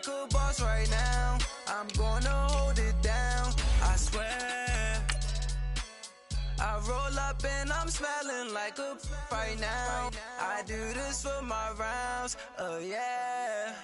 a boss right now. I'm gonna hold it down, I swear. I roll up and I'm smelling like a right now. I do this for my rounds, oh yeah.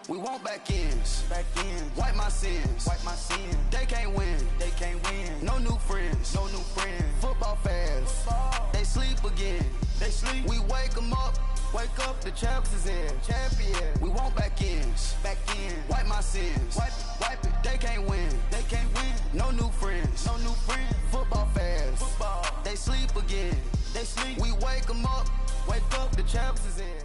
We want back ends, wipe my sins, They can't win, no new friends, Football fans, they sleep again, We wake them up, the champs is in, We want back ends, wipe my sins, wipe it, they can't win, no new friends, Football fans, they sleep again, We wake them up, the champs is in.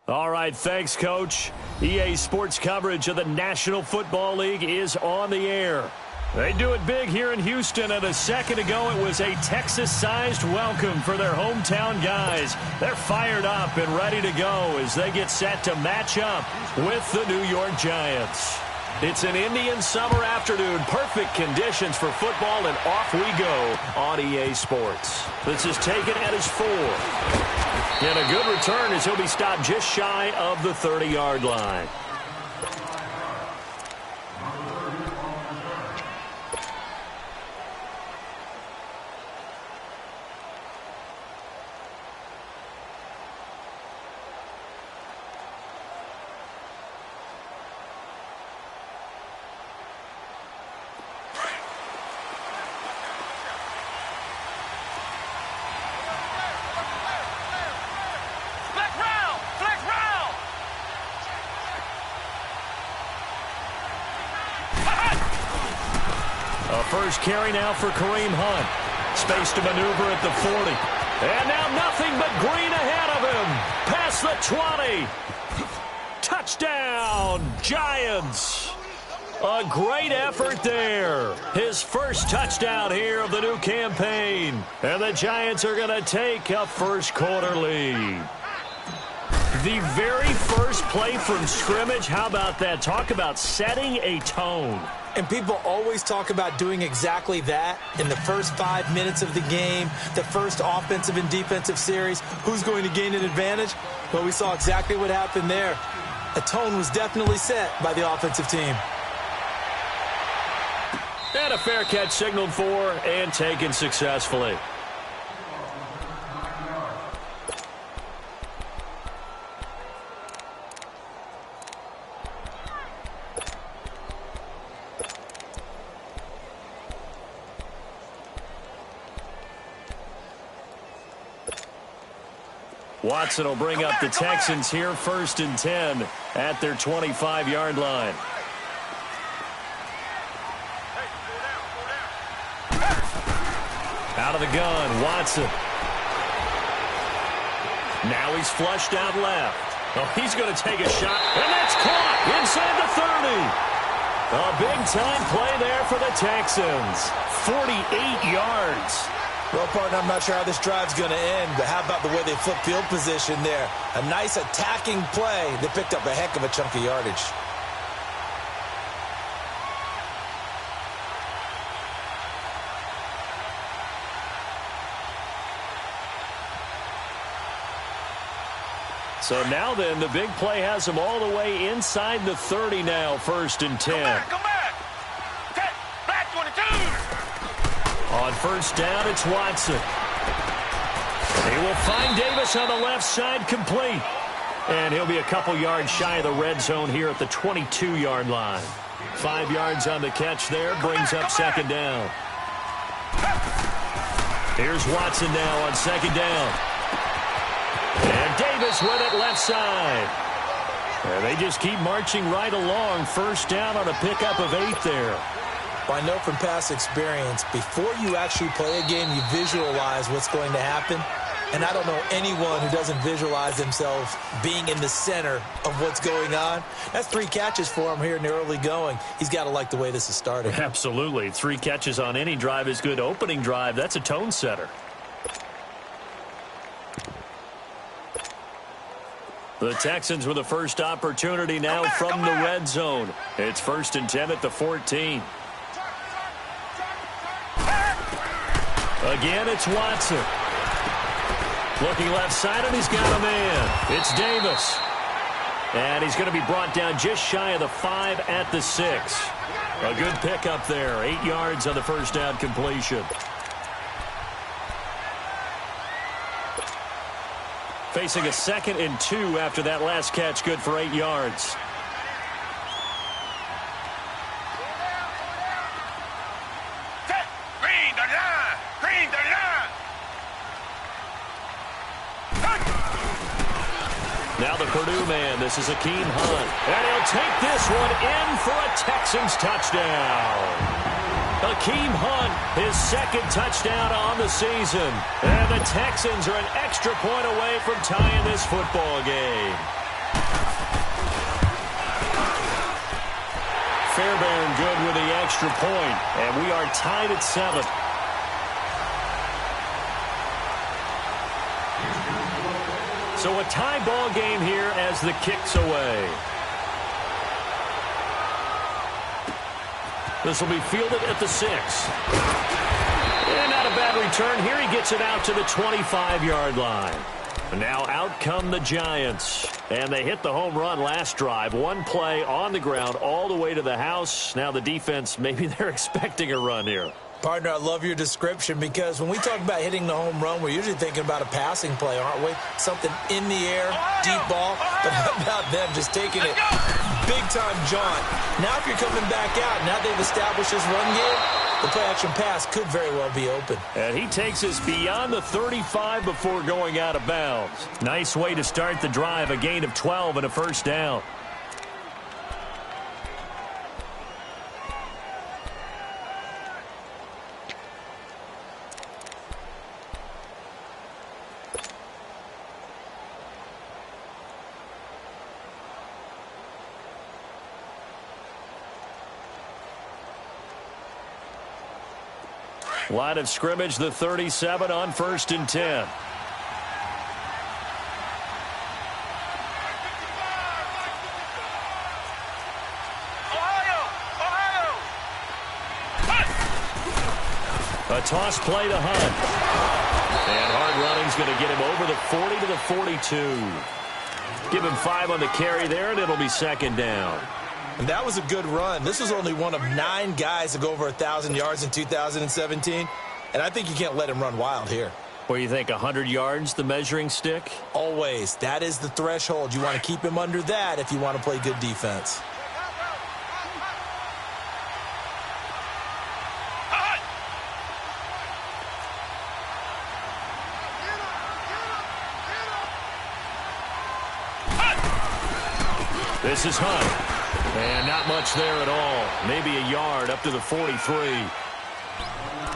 All right, thanks, Coach. EA Sports coverage of the National Football League is on the air. They do it big here in Houston, and a second ago it was a Texas-sized welcome for their hometown guys. They're fired up and ready to go as they get set to match up with the New York Giants. It's an Indian summer afternoon, perfect conditions for football, and off we go on EA Sports. This is taken at his 4. And a good return as he'll be stopped just shy of the 30-yard line. First carry now for Kareem Hunt. Space to maneuver at the 40. And now nothing but green ahead of him. Past the 20. Touchdown, Giants. A great effort there. His first touchdown here of the new campaign. And the Giants are going to take a first quarter lead. The very first play from scrimmage, how about that? Talk about setting a tone. And people always talk about doing exactly that in the first 5 minutes of the game, the first offensive and defensive series. Who's going to gain an advantage? Well, we saw exactly what happened there. A tone was definitely set by the offensive team. And a fair catch signaled for and taken successfully. Watson will bring up the Texans here, 1st and 10 at their 25-yard line. Out of the gun, Watson. Now he's flushed out left. Oh, he's going to take a shot, and that's caught inside the 30. A big-time play there for the Texans. 48 yards. Well, partner, I'm not sure how this drive's going to end, but how about the way they flip field position there? A nice attacking play. They picked up a heck of a chunk of yardage. So now then, the big play has them all the way inside the 30 now, 1st and 10. Come back. Okay, back 22. On first down, it's Watson. He will find Davis on the left side, complete. And he'll be a couple yards shy of the red zone here at the 22-yard line. 5 yards on the catch there, brings up 2nd down. Here's Watson now on 2nd down. And Davis with it left side. And they just keep marching right along. First down on a pickup of 8 there. Well, I know from past experience, before you actually play a game, you visualize what's going to happen. And I don't know anyone who doesn't visualize themselves being in the center of what's going on. That's 3 catches for him here in the early going. He's got to like the way this is starting. Absolutely. 3 catches on any drive is good. Opening drive, that's a tone setter. The Texans with the first opportunity now from the red zone. It's 1st and 10 at the 14. Again, it's Watson. Looking left side, and he's got a man. It's Davis. And he's going to be brought down just shy of the 5 at the 6. A good pickup there. 8 yards on the first down completion. Facing a 2nd and 2 after that last catch, good for 8 yards. Green, the line! Green, the line! Now the Purdue man, this is Akeem Hunt. And he'll take this one in for a Texans touchdown. Akeem Hunt, his 2nd touchdown on the season. And the Texans are an extra point away from tying this football game. Fairbairn good with the extra point. And we are tied at 7. So a tie ball game here as the kick's away. This will be fielded at the 6. And not a bad return. Here he gets it out to the 25-yard line. Now out come the Giants. And they hit the home run last drive. One play on the ground all the way to the house. Now the defense, maybe they're expecting a run here. Partner, I love your description because when we talk about hitting the home run, we're usually thinking about a passing play, aren't we? Something in the air, deep ball. But how about them just taking it big-time jaunt? Now if you're coming back out, now they've established this run game, the play-action pass could very well be open. And he takes us beyond the 35 before going out of bounds. Nice way to start the drive, a gain of 12 and a first down. Line of scrimmage, the 37 on 1st and 10. A toss play to Hunt. And hard running's going to get him over the 40 to the 42. Give him 5 on the carry there, and it'll be 2nd down. And that was a good run. This was only one of 9 guys to go over 1,000 yards in 2017. And I think you can't let him run wild here. What do you think, 100 yards, the measuring stick? Always. That is the threshold. You want to keep him under that if you want to play good defense. This is Hunt. And not much there at all. Maybe a yard up to the 43.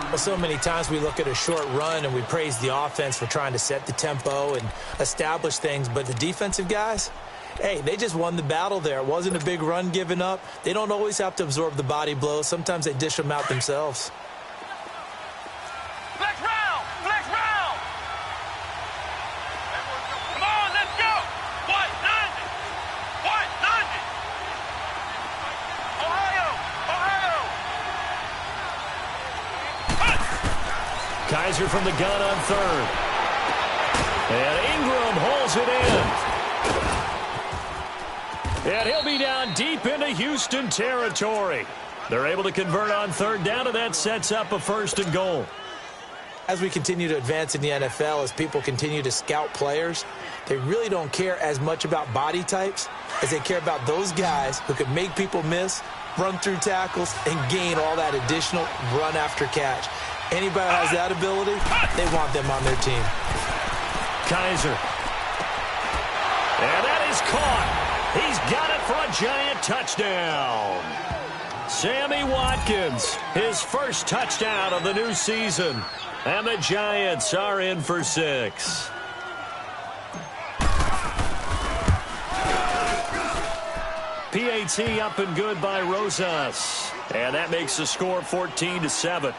Well, so many times we look at a short run and we praise the offense for trying to set the tempo and establish things. But the defensive guys, hey, they just won the battle there. It wasn't a big run given up. They don't always have to absorb the body blows. Sometimes they dish them out themselves. Flex round! Flex round! Come on, let's go! What? 90! What? 90! Ohio! Ohio! Kaiser from the gun on 3rd. And Ingram holds it in. And he'll be down deep into Houston territory. They're able to convert on 3rd down, and that sets up a 1st and goal. As we continue to advance in the NFL, as people continue to scout players, they really don't care as much about body types as they care about those guys who can make people miss, run through tackles, and gain all that additional run after catch. Anybody who has that ability, they want them on their team. Kaiser. And that is caught. He's got it for a Giant touchdown. Sammy Watkins, his first touchdown of the new season. And the Giants are in for 6. PAT up and good by Rosas. And that makes the score 14-7.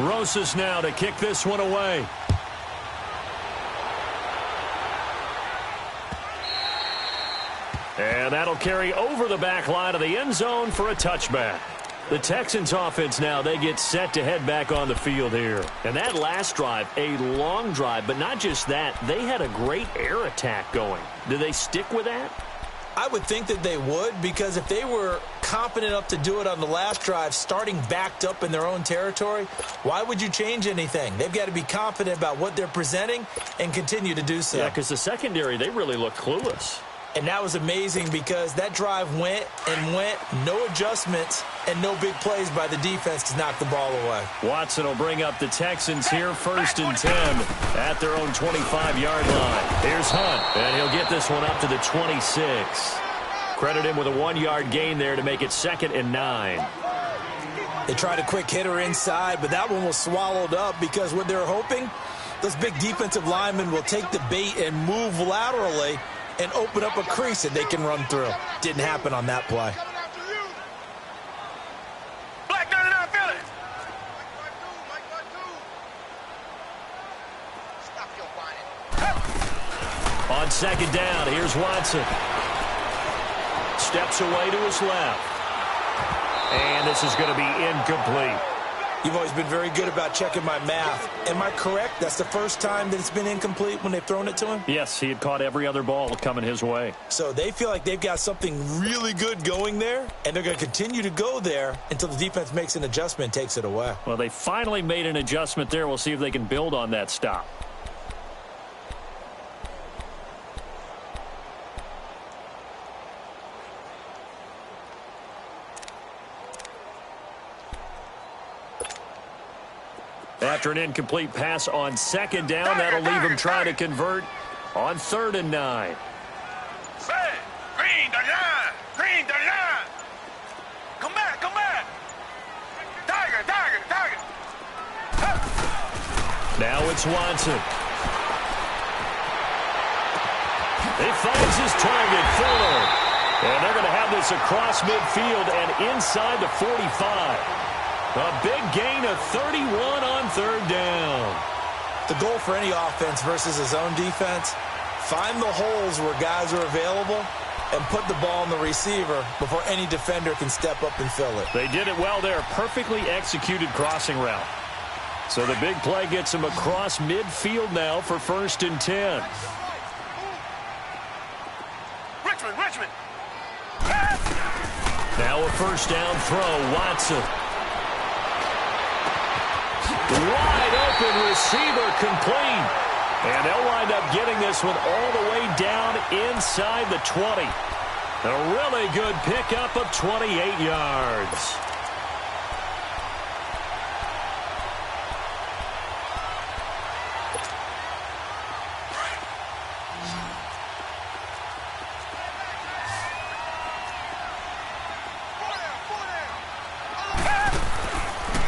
Rosas now to kick this one away. And that'll carry over the back line of the end zone for a touchback. The Texans offense now, they get set to head back on the field here. And that last drive, a long drive, but not just that, they had a great air attack going. Do they stick with that? I would think that they would, because if they were confident enough to do it on the last drive, starting backed up in their own territory, why would you change anything? They've got to be confident about what they're presenting and continue to do so. Yeah, because the secondary, they really look clueless. And that was amazing because that drive went and went, no adjustments and no big plays by the defense to knock the ball away. Watson will bring up the Texans here, 1st and 10 at their own 25-yard line. Here's Hunt, and he'll get this one up to the 26. Credit him with a 1-yard gain there to make it 2nd and 9. They tried a quick hitter inside, but that one was swallowed up because what they're hoping, those big defensive linemen will take the bait and move laterally and open up a crease that they can run through. Didn't happen on that play. Black 99 Philly. On 2nd down, here's Watson. Steps away to his left. And this is going to be incomplete. You've always been very good about checking my math. Am I correct? That's the first time that it's been incomplete when they've thrown it to him? Yes, he had caught every other ball coming his way. So they feel like they've got something really good going there, and they're going to continue to go there until the defense makes an adjustment and takes it away. Well, they finally made an adjustment there. We'll see if they can build on that stop. After an incomplete pass on 2nd down, that'll leave him trying to convert on 3rd and 9. Say, green 39. Green 39. Come back, come back. Tiger, tiger, tiger. Now it's Watson. He finds his target, Fuller. And they're going to have this across midfield and inside the 45. A big gain of 31 on 3rd down. The goal for any offense versus his own defense, find the holes where guys are available and put the ball on the receiver before any defender can step up and fill it. They did it well there. Perfectly executed crossing route. So the big play gets him across midfield now for 1st and 10. Richmond. Now a 1st down throw, Watson. Wide open receiver complete. And they'll wind up getting this one all the way down inside the 20. A really good pickup of 28 yards.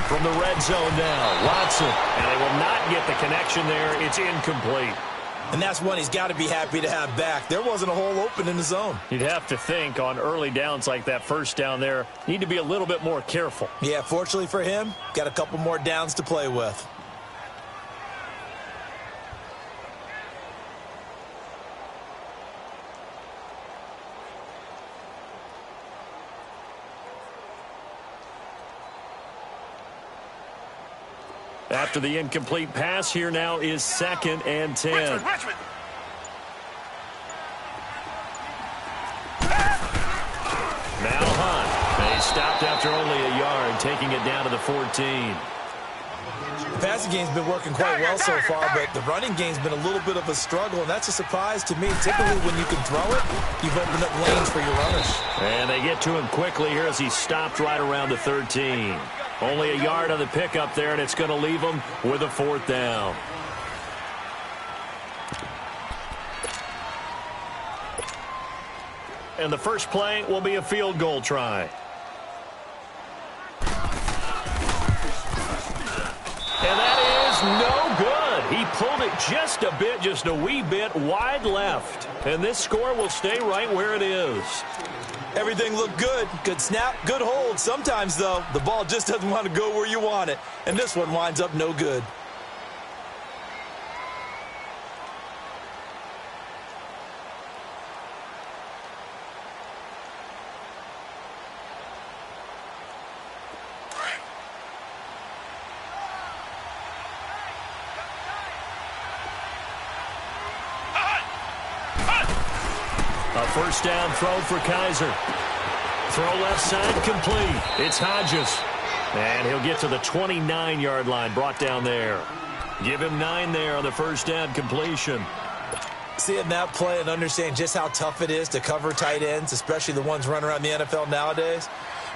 From the red zone now, Watson. And they will not get the connection there. It's incomplete. And that's one he's got to be happy to have back. There wasn't a hole open in the zone. You'd have to think on early downs like that 1st down there, need to be a little bit more careful. Yeah, fortunately for him, got a couple more downs to play with. After the incomplete pass, here now is 2nd and 10. Richmond. Now Hunt. And he stopped after only a yard, taking it down to the 14. The passing game's been working quite well so far, but the running game's been a little bit of a struggle, and that's a surprise to me. Typically, when you can throw it, you've opened up lanes for your runners. And they get to him quickly here as he stopped right around the 13. Only a yard on the pickup there, and it's going to leave him with a 4th down. And the first play will be a field goal try. And that is no good. He pulled it just a bit, just a wee bit wide left. And this score will stay right where it is. Everything looked good. Good snap, good hold. Sometimes, though, the ball just doesn't want to go where you want it. And this one winds up no good. A first down throw for Kaiser. Throw left side complete. It's Hodges. And he'll get to the 29-yard line, brought down there. Give him 9 there on the first down completion. Seeing that play and understanding just how tough it is to cover tight ends, especially the ones running around the NFL nowadays,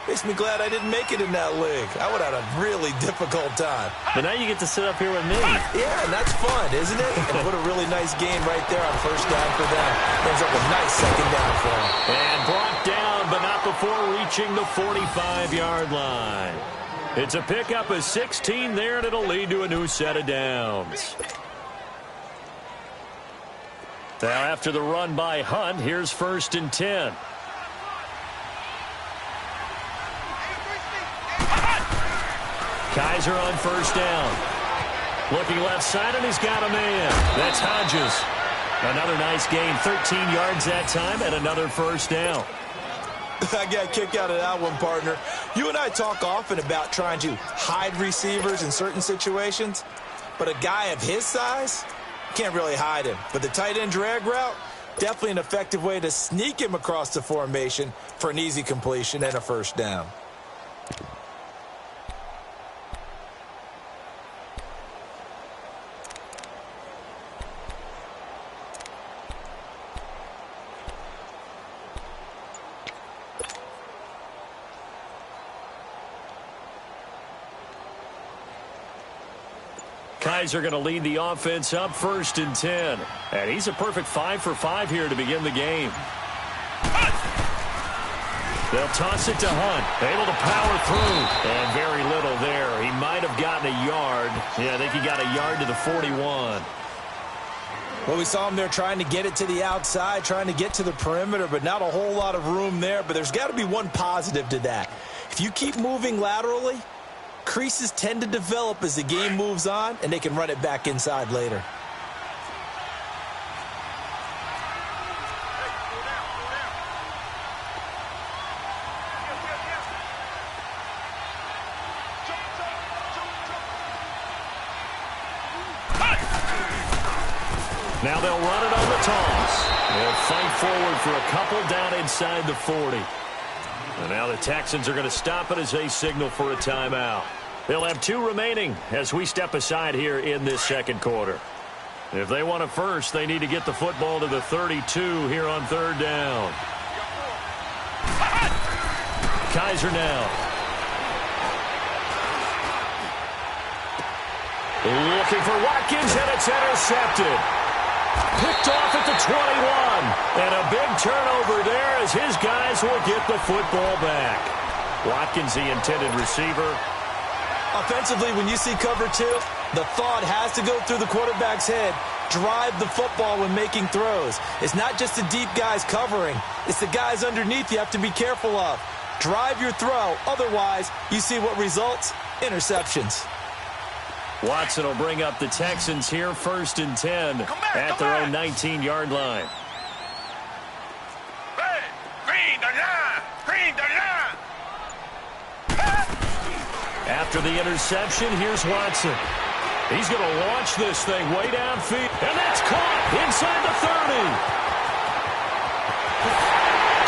makes me glad I didn't make it in that league. I would have had a really difficult time. But now you get to sit up here with me. Yeah, and that's fun, isn't it? And put a really nice game right there on first down for them. Ends up a nice second down for them. And brought down, but not before reaching the 45-yard line. It's a pickup of 16 there, and it'll lead to a new set of downs. Now after the run by Hunt, here's 1st and 10. Kaiser on first down. Looking left side, and he's got a man. That's Hodges. Another nice gain, 13 yards that time, and another first down. I got kicked out of that one, partner. You and I talk often about trying to hide receivers in certain situations, but a guy of his size, can't really hide him. But the tight end drag route, definitely an effective way to sneak him across the formation for an easy completion and a first down. Kaiser going to lead the offense up 1st and 10. And he's a perfect 5 for 5 here to begin the game. They'll toss it to Hunt. Able to power through. And very little there. He might have gotten a yard. Yeah, I think he got a yard to the 41. Well, we saw him there trying to get it to the outside, trying to get to the perimeter, but not a whole lot of room there. But there's got to be one positive to that. If you keep moving laterally, creases tend to develop as the game moves on, and they can run it back inside later. Now they'll run it on the toss. They'll fight forward for a couple down inside the 40. And now the Texans are going to stop it as they signal for a timeout. They'll have 2 remaining as we step aside here in this second quarter. If they want it first, they need to get the football to the 32 here on 3rd down. Kaiser now. Looking for Watkins, and it's intercepted. Picked off at the 21. And a big turnover there as his guys will get the football back. Watkins, the intended receiver. Offensively, when you see cover 2, the thought has to go through the quarterback's head. Drive the football when making throws. It's not just the deep guys covering. It's the guys underneath you have to be careful of. Drive your throw. Otherwise, you see what results? Interceptions. Watson will bring up the Texans here 1st and 10 at their own 19-yard line. After the interception, here's Watson. He's going to launch this thing way downfield. And that's caught inside the 30.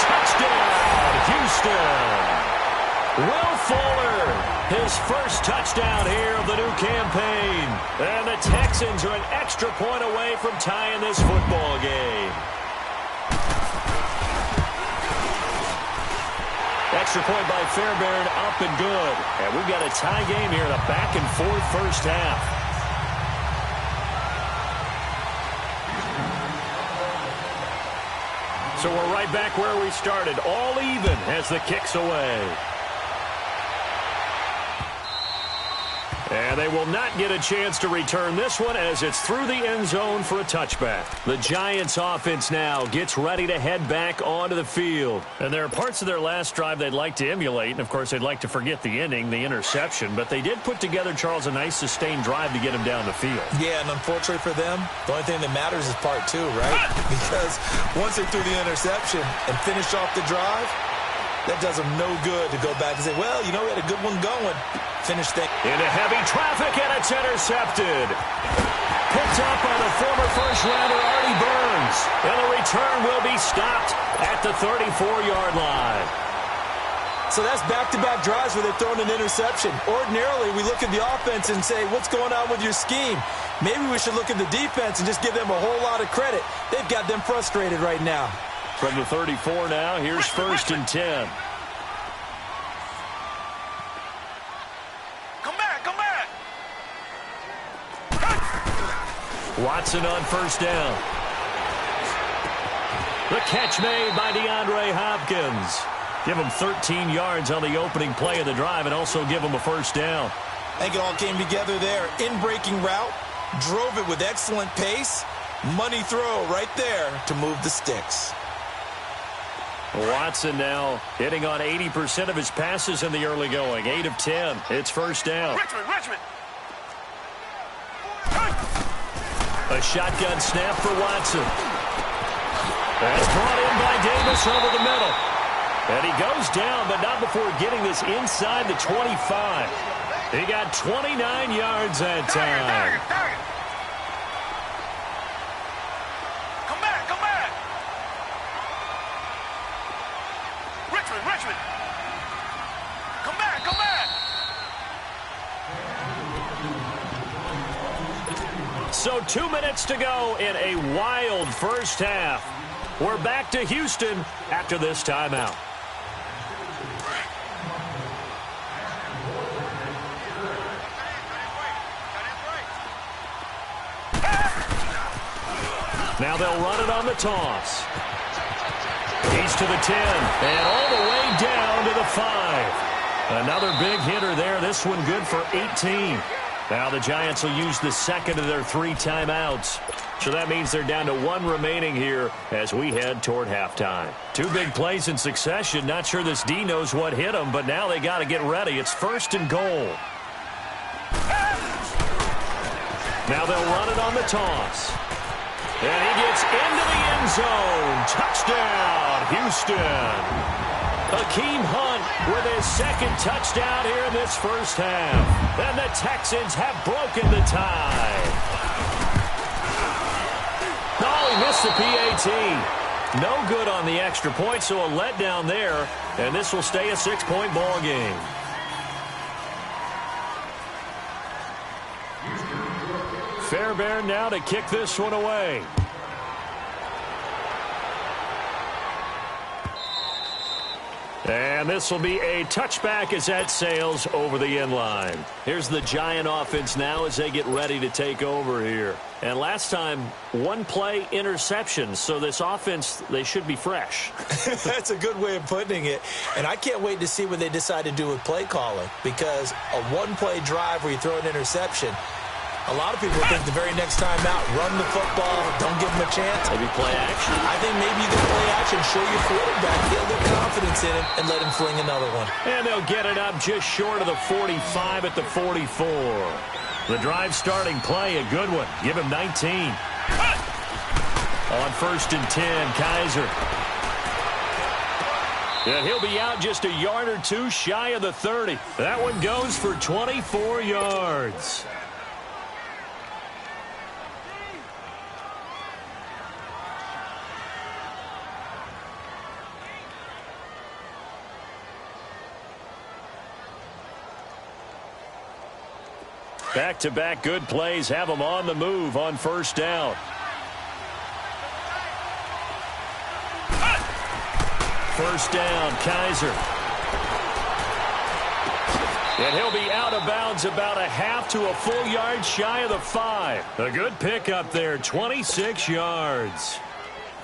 Touchdown, Houston. Will Fuller. His first touchdown here of the new campaign. And the Texans are an extra point away from tying this football game. Extra point by Fairbairn, up and good. And we've got a tie game here in a back-and-forth first half. So we're right back where we started, all even as the kick's away. And And they will not get a chance to return this one as it's through the end zone for a touchback. The Giants offense now gets ready to head back onto the field. And there are parts of their last drive they'd like to emulate. And, of course, they'd like to forget the ending, the interception. But they did put together, Charles, a nice sustained drive to get him down the field. Yeah, and unfortunately for them, the only thing that matters is part two, right? Because once they threw the interception and finished off the drive, that does them no good to go back and say, well, you know, we had a good one going. Finish things. Into heavy traffic, and it's intercepted. Picked up by the former first-rounder Artie Burns. And the return will be stopped at the 34-yard line. So that's back-to-back drives where they're throwing an interception. Ordinarily, we look at the offense and say, what's going on with your scheme? Maybe we should look at the defense and just give them a whole lot of credit. They've got them frustrated right now. From the 34 now, here's 1st and 10. Come back! Watson on 1st down. The catch made by DeAndre Hopkins. Give him 13 yards on the opening play of the drive and also give him a 1st down. I think it all came together there. In-breaking route, drove it with excellent pace. Money throw right there to move the sticks. Watson now hitting on 80% of his passes in the early going. 8 of 10. It's 1st down. Richmond! A shotgun snap for Watson. That's brought in by Davis over the middle. And he goes down, but not before getting this inside the 25. He got 29 yards that time. Target. Come back! Richmond! Come back! So 2 minutes to go in a wild first half. We're back to Houston after this timeout. Now they'll run it on the toss. He's to the 10 and all the way down to the 5. Another big hitter there. This one good for 18. Now the Giants will use the second of their 3 timeouts. So that means they're down to 1 remaining here as we head toward halftime. 2 big plays in succession. Not sure this D knows what hit them, but now they got to get ready. It's 1st and goal. Now they'll run it on the toss. And he gets into the end zone. Touchdown, Houston. Hakeem Hunt with his 2nd touchdown here in this first half. And the Texans have broken the tie. Oh, he missed the PAT. No good on the extra point, so a letdown there. And this will stay a 6-point ball game. Fairbairn now to kick this one away. And this will be a touchback as that sails over the end line. Here's the Giant offense now as they get ready to take over here. And last time, 1 play interception. So this offense, they should be fresh. That's a good way of putting it. And I can't wait to see what they decide to do with play calling. Because a 1-play drive where you throw an interception, a lot of people think the very next time out, run the football, don't give them a chance. Maybe play action. I think maybe you can play action, show your quarterback, get a little confidence in him, and let him fling another one. And they'll get it up just short of the 45 at the 44. The drive starting play, a good one. Give him 19. On 1st and 10, Kaiser. And he'll be out just a yard or 2 shy of the 30. That one goes for 24 yards. Back-to-back good plays have them on the move on 1st down. First down, Kaiser. And he'll be out of bounds about a half to a full yard shy of the 5. A good pickup there, 26 yards.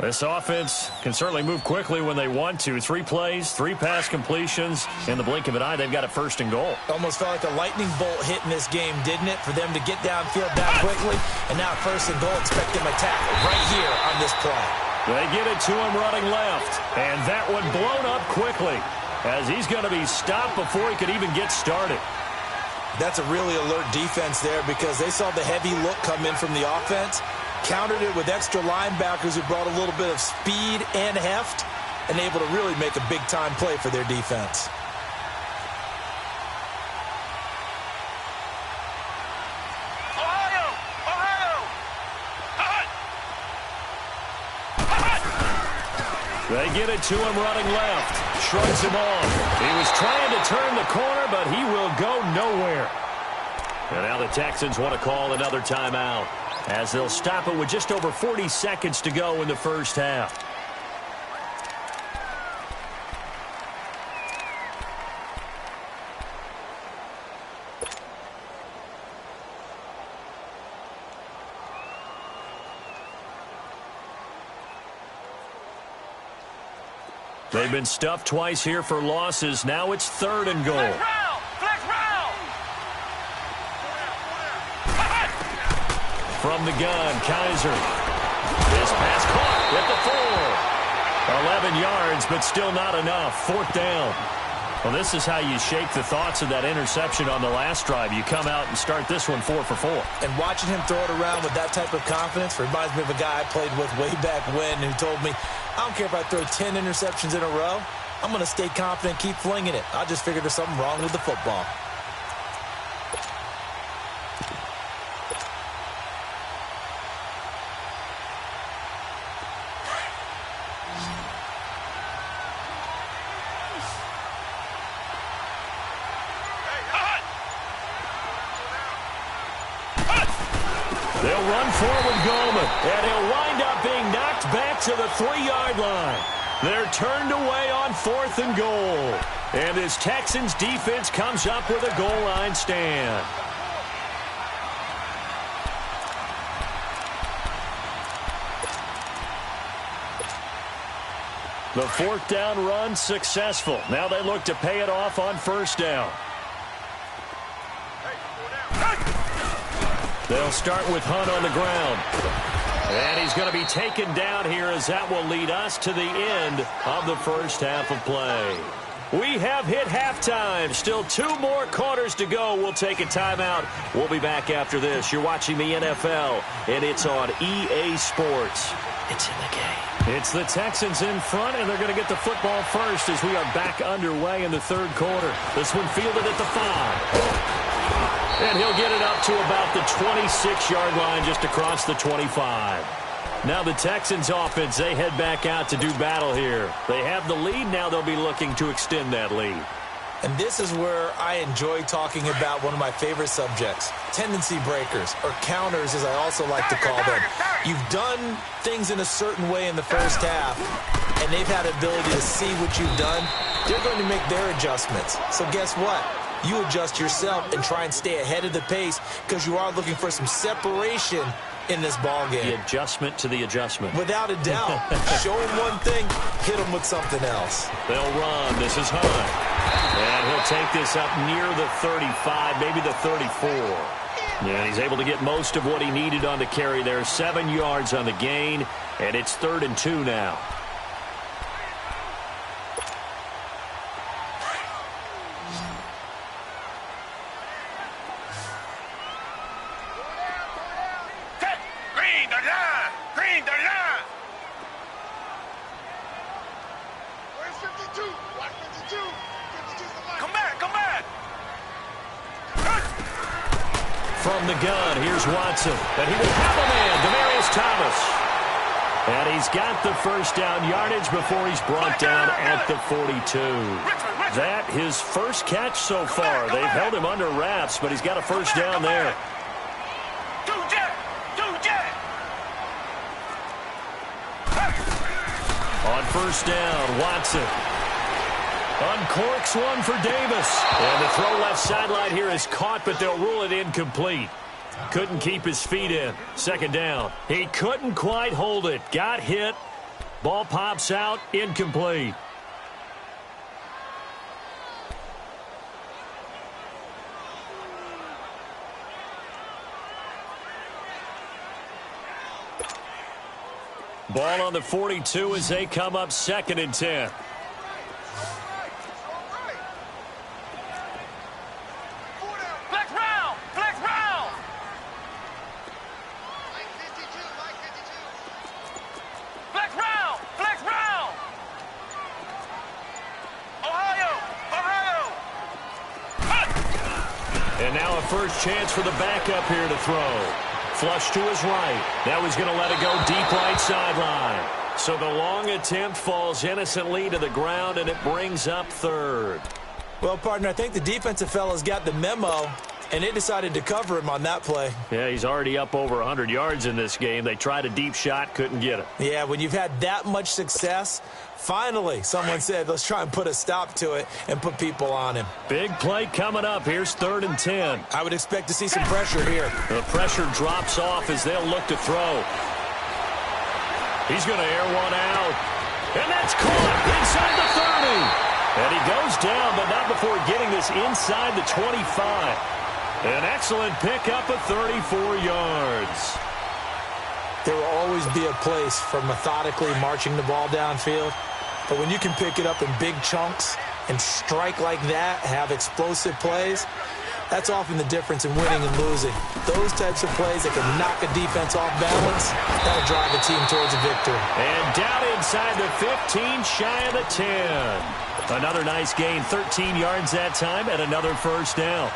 This offense can certainly move quickly when they want to. 3 plays, 3 pass completions. In the blink of an eye, they've got a first and goal. Almost felt like a lightning bolt hit in this game, didn't it? For them to get downfield that quickly. And now first and goal, expect them to tackle right here on this play. They get it to him running left. And that one blown up quickly as he's going to be stopped before he could even get started. That's a really alert defense there because they saw the heavy look come in from the offense. Countered it with extra linebackers who brought a little bit of speed and heft and able to really make a big-time play for their defense. They get it to him running left. Shrugs him off. He was trying to turn the corner, but he will go nowhere. And now the Texans want to call another timeout, as they'll stop it with just over 40 seconds to go in the first half. They've been stuffed twice here for losses. Now it's 3rd and goal. Flex round. From the gun, Kaiser. This pass caught at the 4. 11 yards, but still not enough. 4th down. Well, this is how you shake the thoughts of that interception on the last drive. You come out and start this one 4 for 4. And watching him throw it around with that type of confidence reminds me of a guy I played with way back when who told me, I don't care if I throw 10 interceptions in a row. I'm going to stay confident and keep flinging it. I just figured there's something wrong with the football. They'll run forward Goldman, and he'll wind up being knocked back to the 3-yard line. They're turned away on 4th and goal. And this Texans defense comes up with a goal line stand. The 4th down run successful. Now they look to pay it off on 1st down. They'll start with Hunt on the ground. And he's going to be taken down here as that will lead us to the end of the first half of play. We have hit halftime. Still 2 more quarters to go. We'll take a timeout. We'll be back after this. You're watching the NFL, and it's on EA Sports. It's in the game. It's the Texans in front, and they're going to get the football first as we are back underway in the 3rd quarter. This one fielded at the 5. And he'll get it up to about the 26-yard line just across the 25. Now the Texans offense, they head back out to do battle here. They have the lead. Now they'll be looking to extend that lead. And this is where I enjoy talking about one of my favorite subjects, tendency breakers, or counters as I also like to call them. You've done things in a certain way in the first half, and they've had the ability to see what you've done. They're going to make their adjustments. So guess what? You adjust yourself and try and stay ahead of the pace because you are looking for some separation in this ball game. The adjustment to the adjustment. Without a doubt. Show them one thing, hit them with something else. They'll run. This is Hunt. And he'll take this up near the 35, maybe the 34. And he's able to get most of what he needed on the carry there. 7 yards on the gain, and it's 3rd and 2 now. From the gun, here's Watson. And he will have a man, Demaryius Thomas. And he's got the first down yardage before he's brought down at the 42. That his first catch so far. They've held him under wraps, but he's got a first down there. On first down, Watson uncorks one for Davis. And the throw left sideline here is caught, but they'll rule it incomplete. Couldn't keep his feet in. 2nd down. He couldn't quite hold it. Got hit, Ball pops out, incomplete. Ball on the 42 as they come up 2nd and 10. And now a first chance for the backup here to throw. Flush to his right. Now he's going to let it go deep right sideline. So the long attempt falls innocently to the ground, and it brings up 3rd. Well, partner, I think the defensive fellas got the memo, and they decided to cover him on that play. Yeah, he's already up over 100 yards in this game. They tried a deep shot, couldn't get it. Yeah, when you've had that much success, finally someone said, let's try and put a stop to it and put people on him. Big play coming up. Here's 3rd and 10. I would expect to see some pressure here. The pressure drops off as they'll look to throw. He's going to air one out. And that's caught inside the 30. And he goes down, but not before getting this inside the 25. An excellent pickup of 34 yards. There will always be a place for methodically marching the ball downfield. But when you can pick it up in big chunks and strike like that, have explosive plays, that's often the difference in winning and losing. Those types of plays that can knock a defense off balance, that'll drive a team towards a victory. And down inside the 15, shy of the 10. Another nice gain, 13 yards that time, and another first down.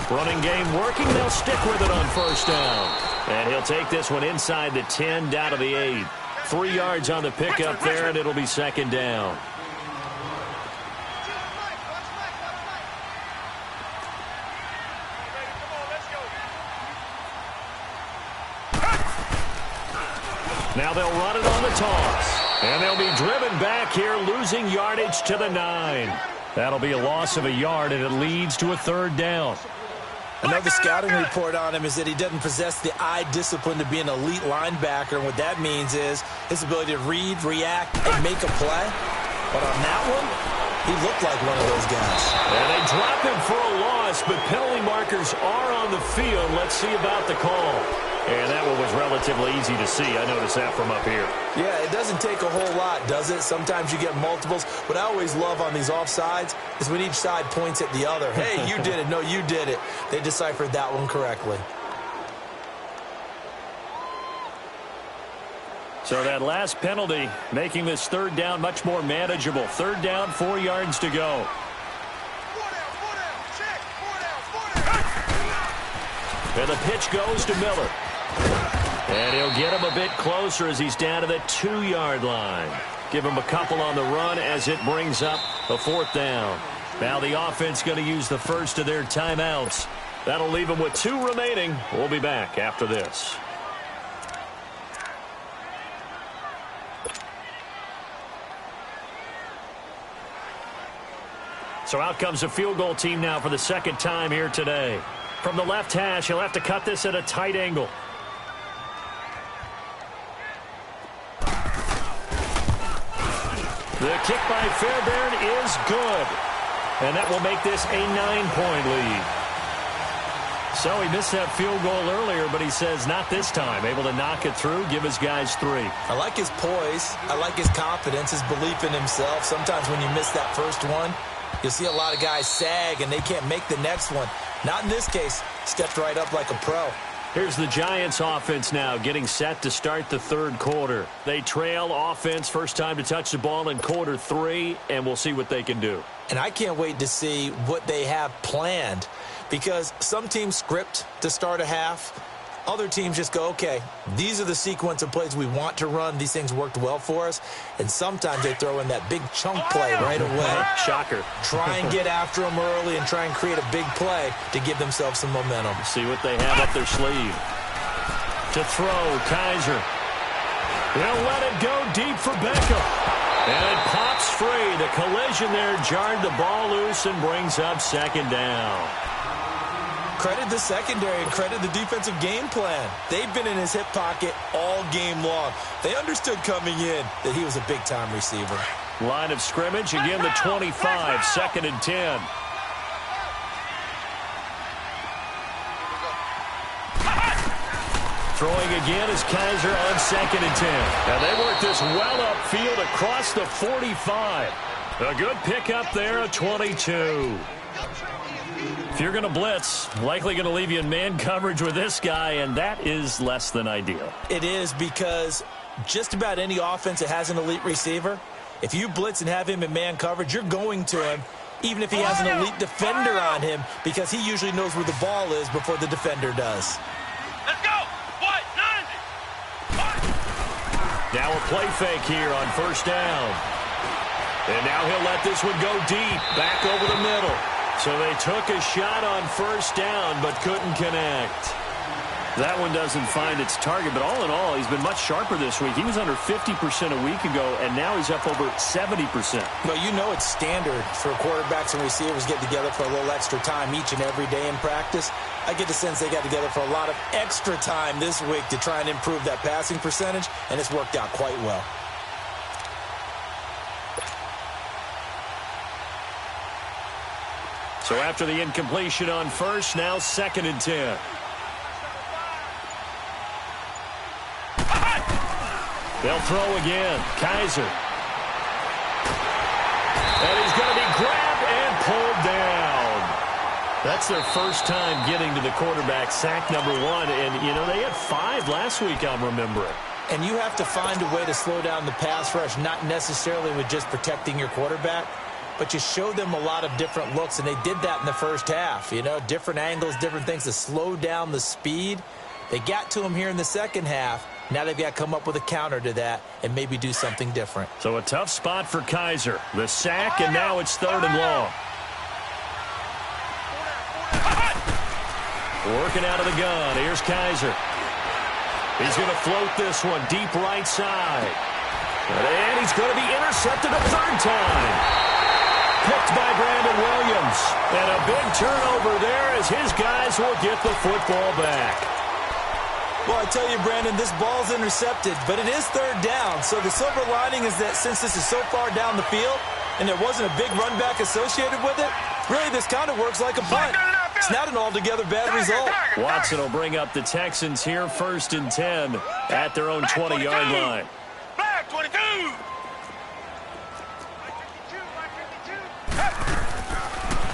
Running game working. They'll stick with it on first down. And he'll take this one inside the 10, down to the 8. 3 yards on the pickup there, and it'll be 2nd down. Now they'll run it on the toss. And they'll be driven back here, losing yardage to the 9. That'll be a loss of a yard, and it leads to a 3rd down. Another scouting report on him is that he doesn't possess the eye discipline to be an elite linebacker. And what that means is his ability to read, react, and make a play. But on that one, he looked like one of those guys. And they drop him for a loss, but penalty markers are on the field. Let's see about the call. And that one was relatively easy to see. I noticed that from up here. Yeah, it doesn't take a whole lot, does it? Sometimes you get multiples. What I always love on these offsides is when each side points at the other. Hey, you did it. No, you did it. They deciphered that one correctly. So that last penalty making this 3rd down much more manageable. 3rd down, 4 yards to go. And the pitch goes to Miller. And he'll get him a bit closer as he's down to the 2-yard line. Give him a couple on the run as it brings up a 4th down. Now the offense going to use the first of their timeouts. That'll leave them with 2 remaining. We'll be back after this. So out comes a field goal team now for the 2nd time here today. From the left hash, he'll have to cut this at a tight angle. The kick by Fairbairn is good. And that will make this a 9-point lead. So he missed that field goal earlier, but he says not this time. Able to knock it through, give his guys 3. I like his poise. I like his confidence, his belief in himself. Sometimes when you miss that first one, you'll see a lot of guys sag and they can't make the next one. Not in this case. Stepped right up like a pro. Here's the Giants offense now getting set to start the 3rd quarter. They trail offense, first time to touch the ball in quarter 3, and we'll see what they can do. And I can't wait to see what they have planned, because some teams script to start a half. Other teams just go, okay, these are the sequence of plays we want to run. These things worked well for us. And sometimes they throw in that big chunk play right away. Shocker. Try and get after them early and try and create a big play to give themselves some momentum. See what they have up their sleeve. To throw, Kaiser. They'll let it go deep for Beckham. And it pops free. The collision there jarred the ball loose and brings up second down. Credit the secondary and credit the defensive game plan. They've been in his hip pocket all game long. They understood coming in that he was a big-time receiver. Line of scrimmage, again the 25, 2nd and 10. Throwing again is Kaiser on 2nd and 10. And they work this well upfield across the 45. A good pickup there at 22. If you're going to blitz, likely going to leave you in man coverage with this guy, and that is less than ideal. It is, because just about any offense that has an elite receiver, if you blitz and have him in man coverage, you're going to him, even if he has an elite defender on him, because he usually knows where the ball is before the defender does. Let's go. What? 90. Now a play fake here on 1st down. And now he'll let this one go deep, back over the middle. So they took a shot on 1st down, but couldn't connect. That one doesn't find its target, but all in all, he's been much sharper this week. He was under 50% a week ago, and now he's up over 70%. Well, you know it's standard for quarterbacks and receivers get together for a little extra time each and every day in practice. I get the sense they got together for a lot of extra time this week to try and improve that passing percentage, and it's worked out quite well. So after the incompletion on 1st, now 2nd and 10. They'll throw again. Kaiser. And he's going to be grabbed and pulled down. That's their first time getting to the quarterback, sack number 1. And, you know, they had 5 last week, I'm remembering. And you have to find a way to slow down the pass rush, not necessarily with just protecting your quarterback, but you show them a lot of different looks, and they did that in the first half. You know, different angles, different things to slow down the speed. They got to him here in the second half. Now they've got to come up with a counter to that and maybe do something different. So a tough spot for Kaiser. The sack, and now it's 3rd and long. Working out of the gun. Here's Kaiser. He's going to float this one deep right side. And he's going to be intercepted a 3rd time. Picked by Brandon Williams. And a big turnover there as his guys will get the football back. Well, I tell you, Brandon, this ball's intercepted, but it is 3rd down. So the silver lining is that since this is so far down the field and there wasn't a big run back associated with it, really this kind of works like a punt. It's not an altogether bad result. Watson will bring up the Texans here, 1st and 10 at their own 20-yard line. Flag 22.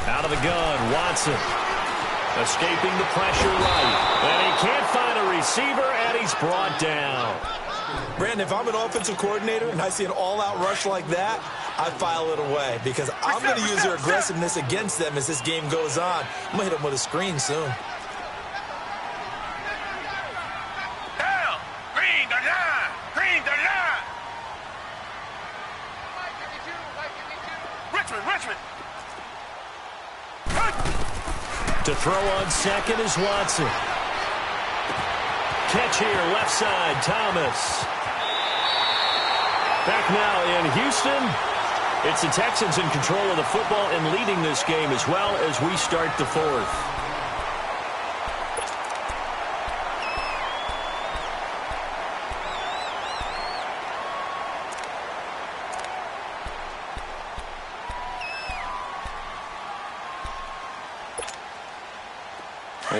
Out of the gun, Watson. Escaping the pressure right. And he can't find a receiver, and he's brought down. Brandon, if I'm an offensive coordinator and I see an all-out rush like that, I file it away because I'm going to use their aggressiveness against them as this game goes on. I'm going to hit them with a screen soon. Down. Green the line. Green the line. Richmond. To throw on 2nd is Watson. Catch here, left side, Thomas. Back now in Houston. It's the Texans in control of the football and leading this game as well as we start the 4th.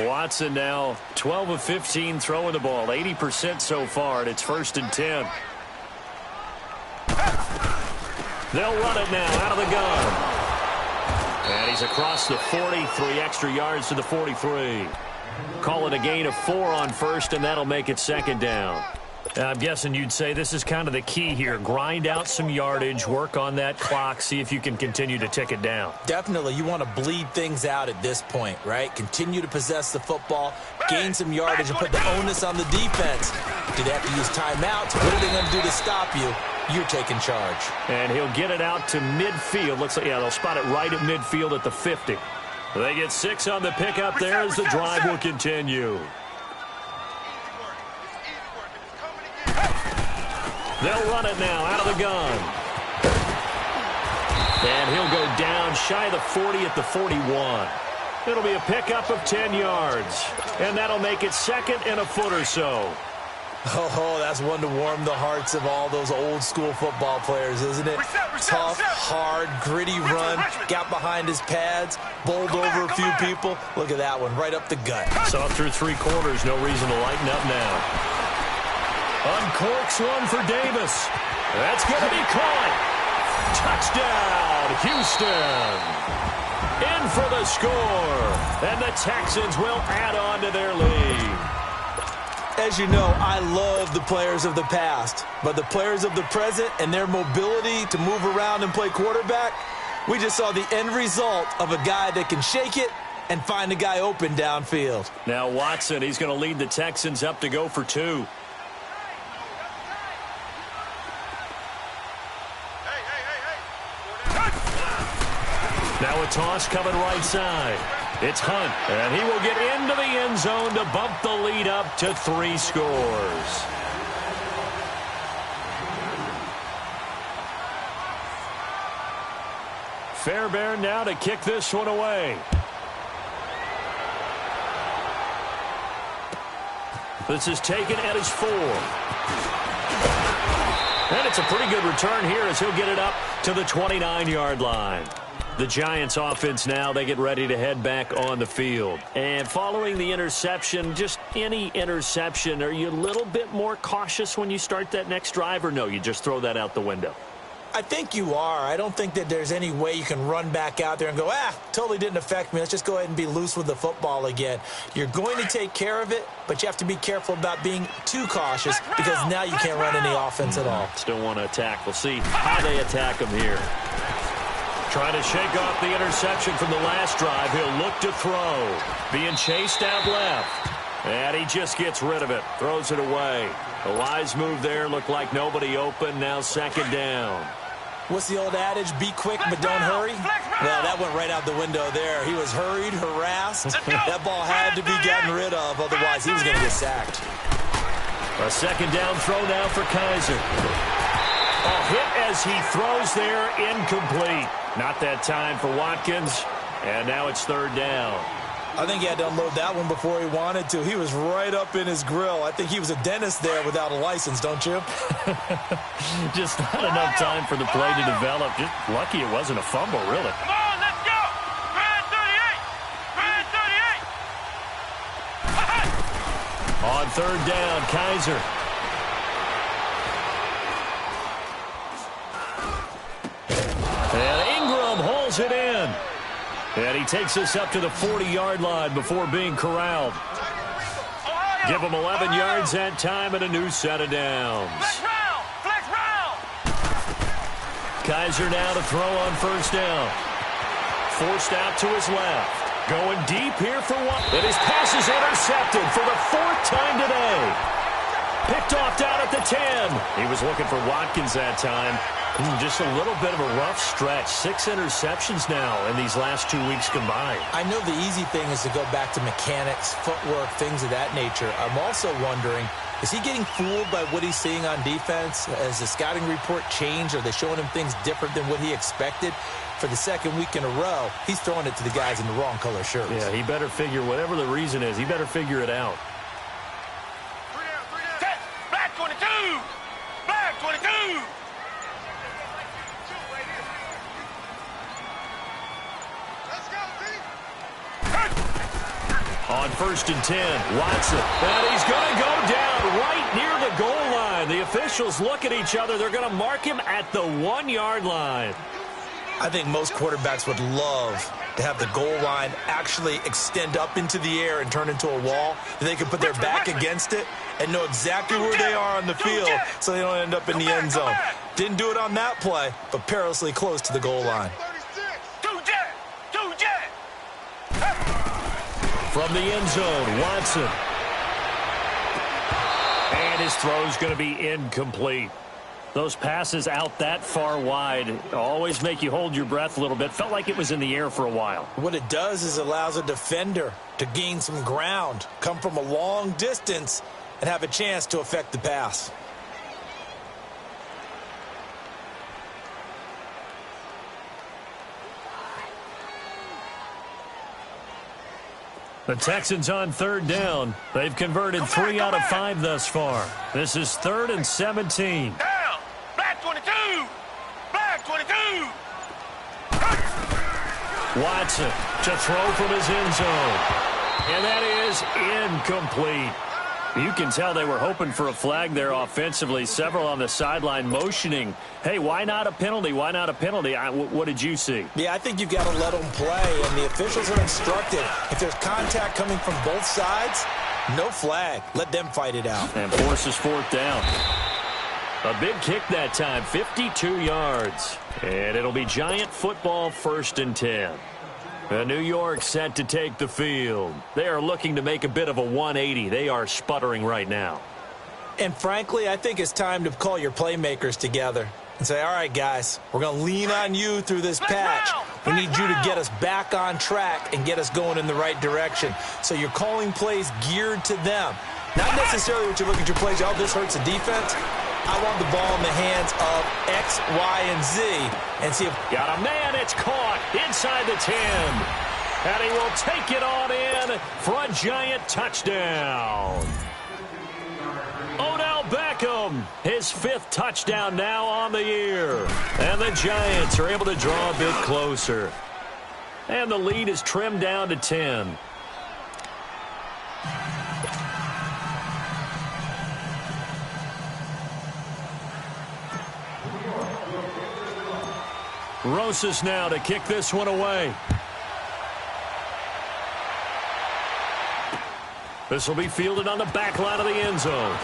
Watson now 12 of 15 throwing the ball, 80% so far, and it's 1st and 10. They'll run it now out of the gun. And he's across the 40, 3 extra yards to the 43. Call it a gain of 4 on 1st, and that'll make it 2nd down. I'm guessing you'd say this is kind of the key here. Grind out some yardage, work on that clock, see if you can continue to tick it down. Definitely. You want to bleed things out at this point, right? Continue to possess the football, gain some yardage, and put the onus on the defense. Do they have to use timeouts? What are they going to do to stop you? You're taking charge. And he'll get it out to midfield. Looks like, yeah, they'll spot it right at midfield at the 50. They get 6 on the pickup there as the drive will continue. They'll run it now out of the gun. And he'll go down shy of the 40 at the 41. It'll be a pickup of 10 yards. And that'll make it 2nd and a foot or so. Oh, that's one to warm the hearts of all those old-school football players, isn't it? Tough, hard, gritty run, got behind his pads, bowled over a few people. Look at that one, right up the gut. Saw through 3 quarters, no reason to lighten up now. Uncorks one for Davis. That's going to be caught. Touchdown, Houston. In for the score. And the Texans will add on to their lead. As you know, I love the players of the past, but the players of the present and their mobility to move around and play quarterback, we just saw the end result of a guy that can shake it and find a guy open downfield. Now Watson, he's going to lead the Texans up to go for 2. Now a toss coming right side. It's Hunt, and he will get into the end zone to bump the lead up to 3 scores. Fairbairn now to kick this one away. This is taken at his 4. And it's a pretty good return here as he'll get it up to the 29-yard line. The Giants offense now, they get ready to head back on the field. And following the interception, just any interception, are you a little bit more cautious when you start that next drive, or no, you just throw that out the window? I think you are. I don't think that there's any way you can run back out there and go, totally didn't affect me. Let's just go ahead and be loose with the football again. You're going to take care of it, but you have to be careful about being too cautious because now you can't run any offense at all. Still want to attack. We'll see how they attack him here. Trying to shake off the interception from the last drive. He'll look to throw. Being chased out left. And he just gets rid of it. Throws it away. A wise move there. Looked like nobody open. Now 2nd down. What's the old adage? Be quick, but don't hurry? Well, that went right out the window there. He was hurried, harassed. That ball had to be gotten rid of. Otherwise, he was going to get sacked. A 2nd down throw now for Kaiser. A hit as he throws there, incomplete. Not that time for Watkins, and now it's 3rd down. I think he had to unload that one before he wanted to. He was right up in his grill. I think he was a dentist there without a license, don't you? Just not enough time for the play to develop. Just lucky it wasn't a fumble, really. Come on, let's go! Grand 38! Grand 38! On 3rd down, Kaiser. And Ingram hauls it in. And he takes us up to the 40-yard line before being corralled. Give him 11 yards that time and a new set of downs. Flex round! Kaiser now to throw on 1st down. Forced out to his left. Going deep here for one. And his pass is intercepted for the 4th time today. Picked off down at the 10. He was looking for Watkins that time. Just a little bit of a rough stretch. 6 interceptions now in these last 2 weeks combined. I know the easy thing is to go back to mechanics, footwork, things of that nature. I'm also wondering, is he getting fooled by what he's seeing on defense? Has the scouting report changed? Are they showing him things different than what he expected? For the 2nd week in a row, he's throwing it to the guys in the wrong color shirts. Yeah, he better figure, whatever the reason is, he better figure it out. Black 22! Black 22! On 1st and 10, Watson. And he's going to go down right near the goal line. The officials look at each other. They're going to mark him at the 1-yard line. I think most quarterbacks would love to have the goal line actually extend up into the air and turn into a wall. They can put their back against it and know exactly where they are on the field so they don't end up in the end zone. Didn't do it on that play, but perilously close to the goal line. From the end zone, Watson. And his throw's going to be incomplete. Those passes out that far wide always make you hold your breath a little bit. Felt like it was in the air for a while. What it does is allows a defender to gain some ground, come from a long distance, and have a chance to affect the pass. The Texans on third down. They've converted 3 out of 5 thus far. This is 3rd and 17. Down. Black 22. Black 22. Watson to throw from his end zone. And that is incomplete. You can tell they were hoping for a flag there offensively. Several on the sideline motioning, hey, why not a penalty? Why not a penalty? What did you see? Yeah, I think you've got to let them play, and the officials are instructed. If there's contact coming from both sides, no flag. Let them fight it out. And forces 4th down. A big kick that time, 52 yards. And it'll be Giant football, 1st and 10. New York set to take the field. They are looking to make a bit of a 180. They are sputtering right now. And frankly, I think it's time to call your playmakers together and say, all right, guys, we're going to lean on you through this patch. We need you to get us back on track and get us going in the right direction. So you're calling plays geared to them. Not necessarily what you look at your plays, oh, this hurts the defense. I want the ball in the hands of X, Y, and Z and see if... Got a man, it's caught inside the 10. And he will take it on in for a Giant touchdown. Odell Beckham, his 5th touchdown now on the year. And the Giants are able to draw a bit closer. And the lead is trimmed down to 10. Rosas now to kick this one away. This will be fielded on the back line of the end zone.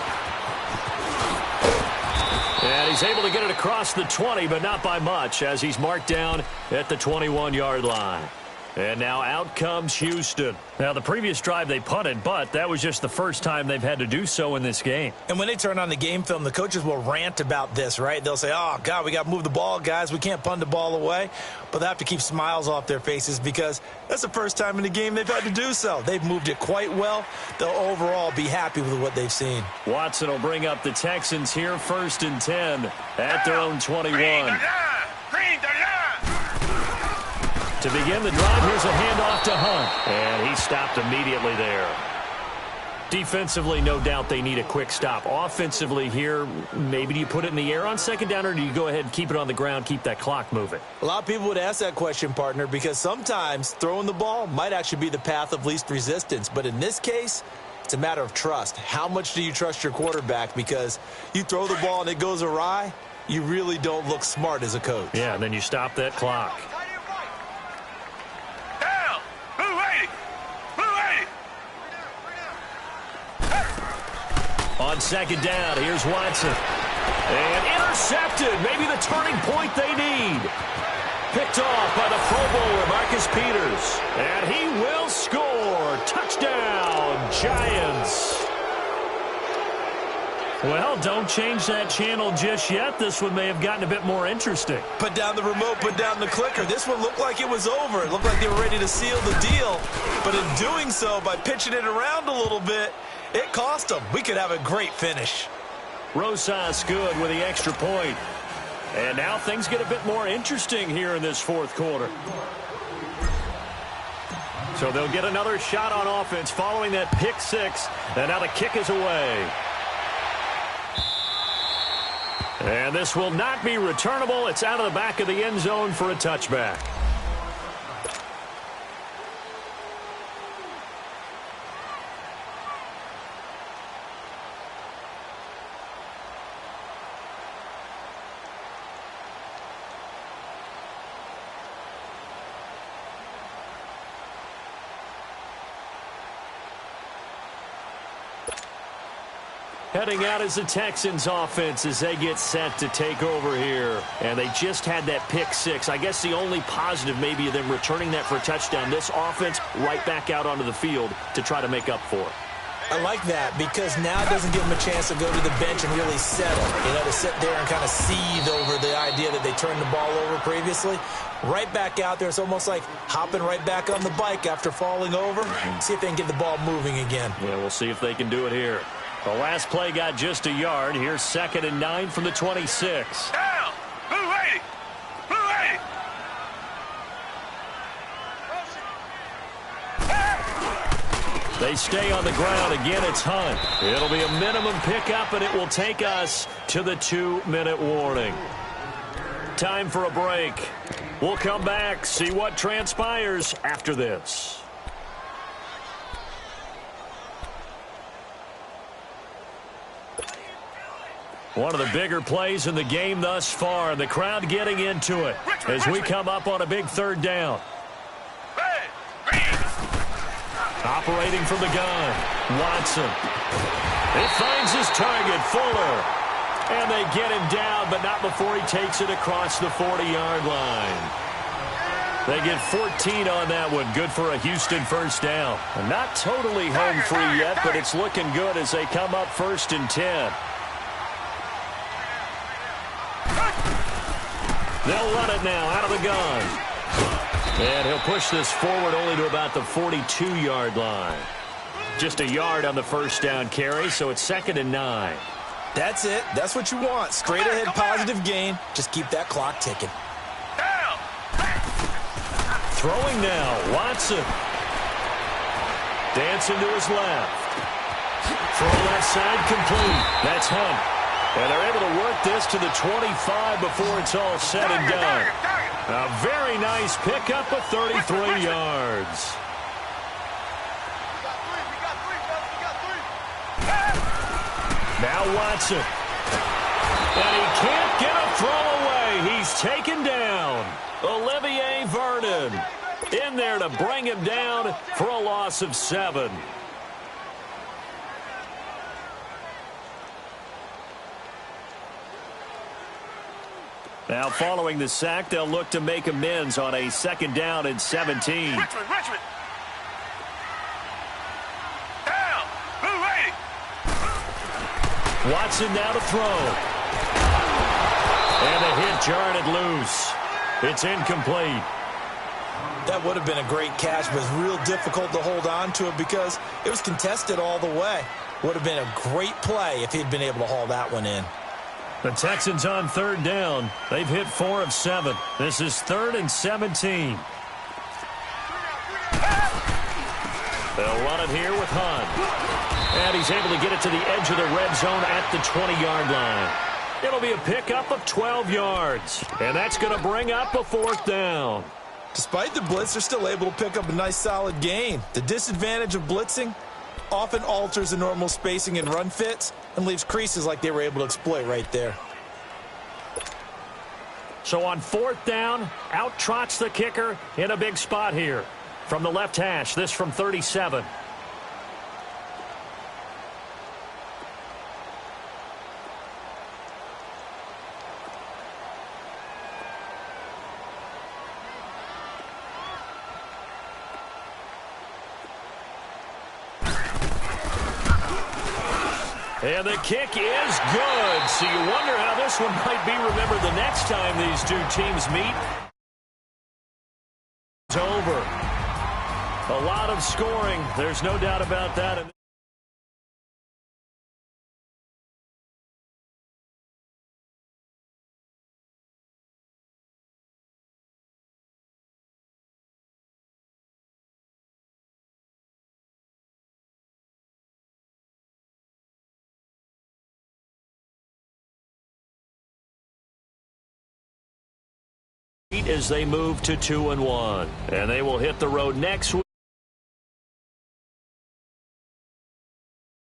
And he's able to get it across the 20, but not by much, as he's marked down at the 21-yard line. And now out comes Houston. Now, the previous drive they punted, but that was just the first time they've had to do so in this game. And when they turn on the game film, the coaches will rant about this, right? They'll say, oh, God, we got to move the ball, guys. We can't punt the ball away. But they have to keep smiles off their faces because that's the first time in the game they've had to do so. They've moved it quite well. They'll overall be happy with what they've seen. Watson will bring up the Texans here, 1st and 10 at their own 21. To begin the drive, here's a handoff to Hunt. And he stopped immediately there. Defensively, no doubt they need a quick stop. Offensively here, maybe do you put it in the air on 2nd down, or do you go ahead and keep it on the ground, keep that clock moving? A lot of people would ask that question, partner, because sometimes throwing the ball might actually be the path of least resistance. But in this case, it's a matter of trust. How much do you trust your quarterback? Because you throw the ball and it goes awry, you really don't look smart as a coach. Yeah, and then you stop that clock. On 2nd down, here's Watson. And intercepted. Maybe the turning point they need. Picked off by the Pro Bowler, Marcus Peters. And he will score. Touchdown, Giants. Well, don't change that channel just yet. This one may have gotten a bit more interesting. Put down the remote, put down the clicker. This one looked like it was over. It looked like they were ready to seal the deal. But in doing so, by pitching it around a little bit, it cost them. We could have a great finish. Rosas good with the extra point. And now things get a bit more interesting here in this 4th quarter. So they'll get another shot on offense following that pick 6. And now the kick is away. And this will not be returnable. It's out of the back of the end zone for a touchback. Heading out is the Texans offense as they get set to take over here. And they just had that pick six. I guess the only positive maybe of them returning that for a touchdown. This offense right back out onto the field to try to make up for it. I like that because now it doesn't give them a chance to go to the bench and really settle. To sit there and kind of seethe over the idea that they turned the ball over previously. Right back out there. It's almost like hopping right back on the bike after falling over. See if they can get the ball moving again. Yeah, we'll see if they can do it here. The last play got just a yard. Here's 2nd and 9 from the 26. Down. Blue 80. Blue 80. They stay on the ground. Again, it's Hunt. It'll be a minimum pickup, and it will take us to the 2-minute warning. Time for a break. We'll come back, see what transpires after this. One of the bigger plays in the game thus far, and the crowd getting into it as we come up on a big 3rd down. Operating from the gun, Watson. He finds his target, Fuller. And they get him down, but not before he takes it across the 40-yard line. They get 14 on that one. Good for a Houston 1st down. And not totally home free yet, but it's looking good as they come up 1st and 10. They'll run it now out of the gun. And he'll push this forward only to about the 42-yard line. Just a yard on the 1st down carry, so it's 2nd and 9. That's it. That's what you want. Straight ahead positive gain. Just keep that clock ticking. Throwing now, Watson. Dancing to his left. Throw left side complete. That's Hunt. And they're able to work this to the 25 before it's all said and done. A very nice pickup of 33 yards. Now Watson. And he can't get a throw away. He's taken down. Olivier Vernon in there to bring him down for a loss of 7. Now following the sack, they'll look to make amends on a 2nd down and 17. Richmond. Down. Blue 80. Watson now to throw. And the hit jarred it loose. It's incomplete. That would have been a great catch, but it's real difficult to hold on to it because it was contested all the way. Would have been a great play if he'd been able to haul that one in. The Texans on 3rd down. They've hit 4 of 7. This is 3rd and 17. They'll run it here with Hunt. And he's able to get it to the edge of the red zone at the 20-yard line. It'll be a pickup of 12 yards. And that's going to bring up a 4th down. Despite the blitz, they're still able to pick up a nice solid gain. The disadvantage of blitzing often alters the normal spacing and run fits and leaves creases like they were able to exploit right there. So on 4th down, out trots the kicker in a big spot here. From the left hash, this from 37. And the kick is good. So you wonder how this one might be remembered the next time these two teams meet. It's over. A lot of scoring. There's no doubt about that. As they move to 2-1. And they will hit the road next week.